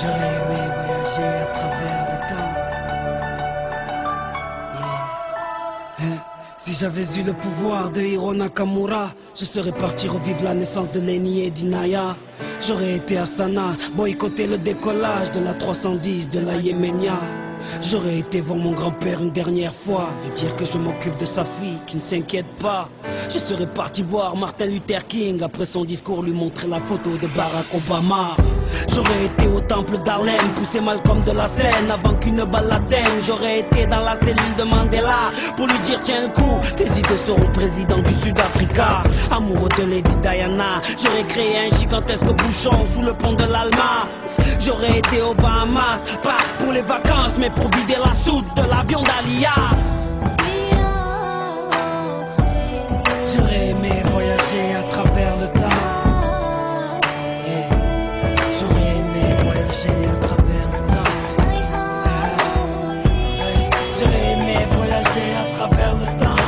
J'aurais aimé voyager à travers le temps. Yeah. Si j'avais eu le pouvoir de Hiro Nakamura, je serais parti revivre la naissance de Lenny et d'Inaya. J'aurais été à Sana, boycotter le décollage de la 310 de la Yéménia. J'aurais été voir mon grand-père une dernière fois, lui dire que je m'occupe de sa fille, qui ne s'inquiète pas. Je serais parti voir Martin Luther King, après son discours lui montrer la photo de Barack Obama. J'aurais été au temple d'Harlem, pousser Malcolm de la scène avant qu'une balle l'atteigne. J'aurais été dans la cellule de Mandela pour lui dire tiens le coup, tes idées seront président du Sud-Africa. Amoureux de Lady Diana, j'aurais créé un gigantesque bouchon sous le pont de l'Alma. J'aurais été aux Bahamas, pas pour les vacances mais pour vider la soute de l'avion d'Alia. J'aurais aimé voyager à travers le temps. J'aurais aimé voyager à travers le temps. J'aurais aimé voyager à travers le temps.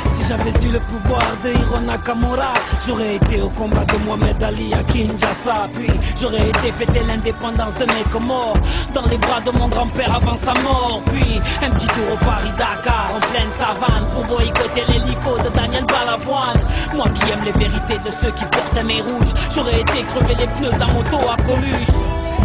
Si j'avais eu le pouvoir de Hiro Nakamura, j'aurais été au combat de Mohamed Ali à Kinshasa. Puis j'aurais été fêter l'indépendance de mes Comores dans les bras de mon grand-père avant sa mort. Puis un petit tour au Paris-Dakar en pleine savane pour boycotter l'hélico de Daniel Balavoine. Moi qui aime les vérités de ceux qui portent un nez rouge, j'aurais été crever les pneus de la moto à Coluche.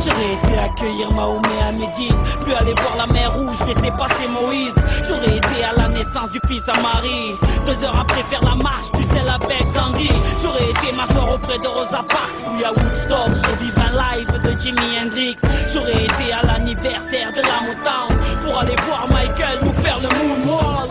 J'aurais été accueillir Mahomet à Médine, puis aller voir la mer Rouge, laisser passer Moïse. J'aurais été à la naissance du fils à Marie, 2 heures après faire la marche du sel avec Gandhi. J'aurais été m'asseoir auprès de Rosa Parks, puis à Woodstock pour vivre un live de Jimi Hendrix. J'aurais été à l'anniversaire de la Motown pour aller voir Michael nous faire le moonwalk.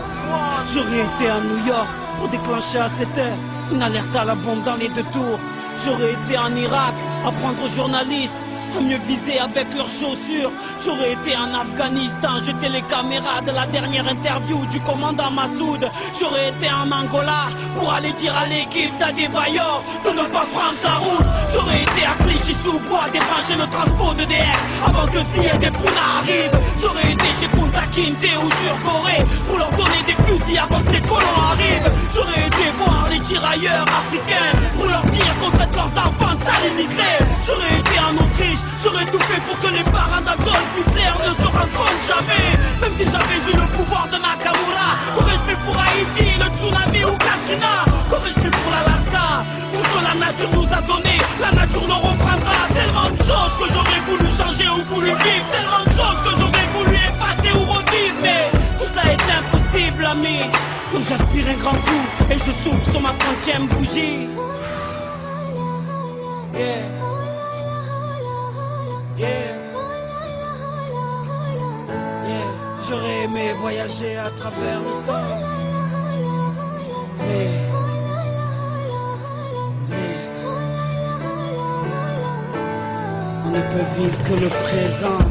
J'aurais été à New York pour déclencher à 7 heures une alerte à la bombe dans les 2 tours. J'aurais été en Irak apprendre aux journalistes à mieux viser avec leurs chaussures. J'aurais été en Afghanistan, jeter les caméras de la dernière interview du commandant Massoud. J'aurais été en Angola pour aller dire à l'équipe d'Adebayor de ne pas prendre la route. J'aurais été à Clichy-sous-Bois débrancher le transport de DR avant que Sia des Puna arrive. J'aurais été chez Kunta Kinte ou sur Corée pour leur donner des fusils avant que les colons arrivent. J'aurais été voir les tirailleurs africains pour leur dire qu'on traite leurs enfants de sales immigrés. J'aurais été en Autriche, j'aurais tout fait pour que les parents d'Adolf Hitler ne se rencontrent jamais. Même si j'avais eu le pouvoir de Nakamura, qu'aurais-je fait pour Haïti, le tsunami ou Katrina? Qu'aurais-je fait pour l'Alaska? Tout ce que la nature nous a donné, la nature nous reprendra. Tellement de choses que j'aurais voulu changer ou voulu vivre, tellement de choses que j'aurais voulu effacer ou revivre. Mais tout cela est impossible, ami. Comme j'aspire un grand coup et je souffle sur ma 30e bougie. Yeah. Yeah. Yeah. J'aurais aimé voyager à travers le temps. Mais on ne peut vivre que le présent.